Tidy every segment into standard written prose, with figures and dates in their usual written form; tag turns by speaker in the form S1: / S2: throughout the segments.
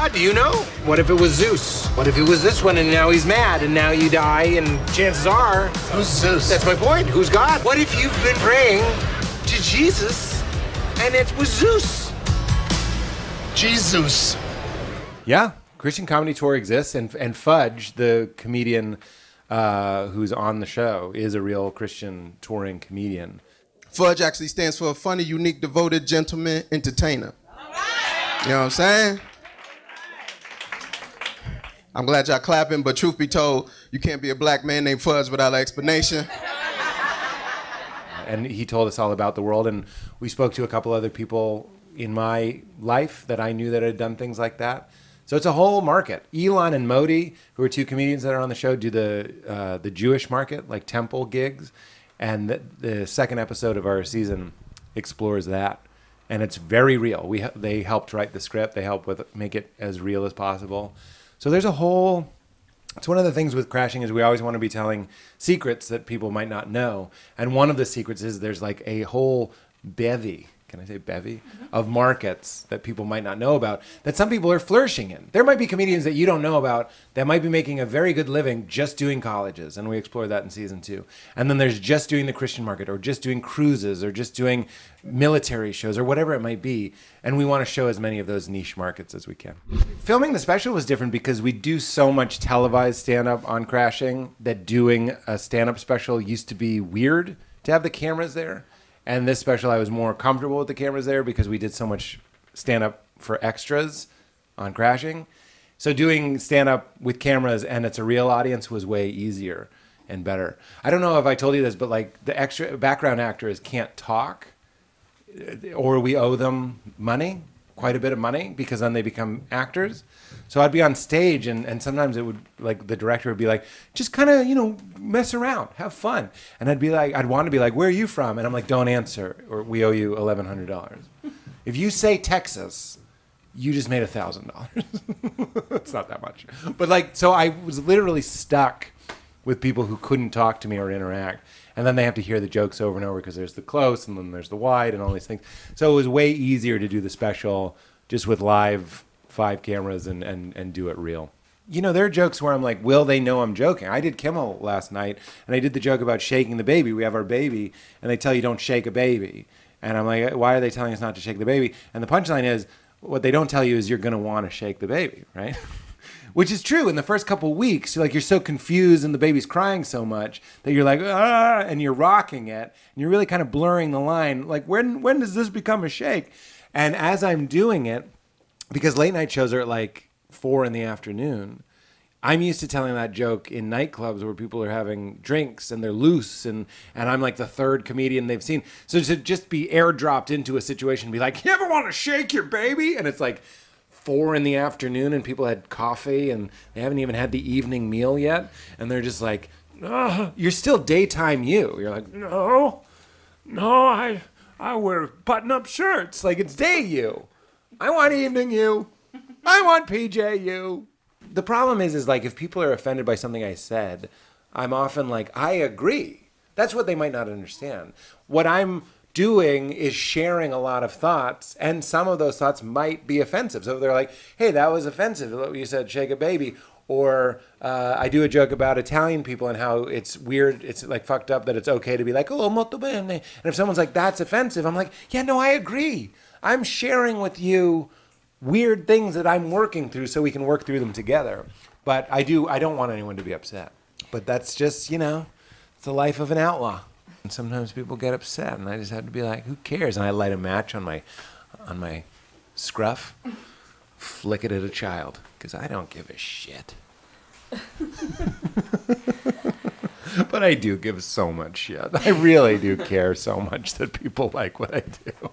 S1: God? Do you know? What if it was Zeus? What if it was this one and now he's mad and now you die and chances are...
S2: Who's Zeus?
S1: That's my point. Who's God? What if you've been praying to Jesus and it was Zeus?
S2: Jesus.
S3: Yeah, Christian Comedy Tour exists, and Fudge, the comedian who's on the show, is a real Christian touring comedian.
S4: Fudge actually stands for a funny, unique, devoted, gentleman, entertainer. You know what I'm saying? I'm glad y'all clapping, but truth be told, you can't be a black man named Fudge without an explanation.
S3: And he told us all about the world, and we spoke to a couple other people in my life that I knew that had done things like that. So it's a whole market. Elon and Modi, who are two comedians that are on the show, do the Jewish market, like temple gigs. And the second episode of our season explores that. And it's very real. They helped write the script. They helped make it as real as possible. So there's a whole... It's one of the things with Crashing is we always want to be telling secrets that people might not know. And one of the secrets is there's like a whole bevy... Can I say bevy? Of markets that people might not know about, that some people are flourishing in. There might be comedians that you don't know about that might be making a very good living just doing colleges, and we explore that in season 2. And then there's just doing the Christian market, or just doing cruises, or just doing military shows, or whatever it might be. And we want to show as many of those niche markets as we can. Filming the special was different because we do so much televised stand-up on Crashing that doing a stand-up special used to be weird to have the cameras there. And this special, I was more comfortable with the cameras there because we did so much stand-up for extras on Crashing. So doing stand-up with cameras and it's a real audience was way easier and better. I don't know if I told you this, but like the extra background actors can't talk, or we owe them money, quite a bit of money, because then they become actors. So I'd be on stage and sometimes it would, like, the director would be like, just kind of, you know, mess around, have fun. And I'd be like, I'd want to be like, where are you from? And I'm like, don't answer, or we owe you $1,100. If you say Texas, you just made $1,000. It's not that much. But like, so I was literally stuck with people who couldn't talk to me or interact. And then they have to hear the jokes over and over because there's the close and then there's the wide and all these things. So it was way easier to do the special just with live 5 cameras and do it real. You know, there are jokes where I'm like, will they know I'm joking? I did Kimmel last night, and I did the joke about shaking the baby. We have our baby, and they tell you don't shake a baby. And I'm like, why are they telling us not to shake the baby? And the punchline is, what they don't tell you is you're going to want to shake the baby, right? Which is true. In the first couple of weeks, you're so confused and the baby's crying so much that you're like, ah, and you're rocking it, and you're really kind of blurring the line. Like, when does this become a shake? And as I'm doing it, because late night shows are at like 4 in the afternoon, I'm used to telling that joke in nightclubs where people are having drinks and they're loose and I'm like the third comedian they've seen. So to just be airdropped into a situation and be like, you ever want to shake your baby? And it's like 4 in the afternoon and people had coffee and they haven't even had the evening meal yet. And they're just like, oh, you're still daytime you. You're like, no, I wear button-up shirts. Like, it's day you. I want evening you. I want PJ you. The problem is like, if people are offended by something I said, I'm often like, I agree. That's what they might not understand. What I'm doing is sharing a lot of thoughts, and some of those thoughts might be offensive. So they're like, hey, that was offensive. You said shake a baby. Or I do a joke about Italian people and how it's weird, it's like fucked up that it's okay to be like, oh, molto bene. And if someone's like, that's offensive, I'm like, yeah, no, I agree. I'm sharing with you weird things that I'm working through so we can work through them together. But I don't want anyone to be upset. But that's just, you know, it's the life of an outlaw. And sometimes people get upset and I just have to be like, who cares? And I light a match on my scruff, flick it at a child, because I don't give a shit. But I do give so much shit. I really do care so much that people like what I do.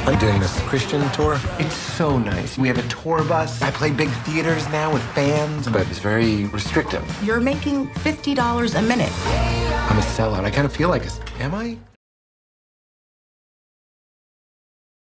S1: I'm doing this Christian tour. It's so nice. We have a tour bus. I play big theaters now with fans, but it's very restrictive.
S5: You're making $50 a minute.
S1: I'm a sellout. I kind of feel like am I?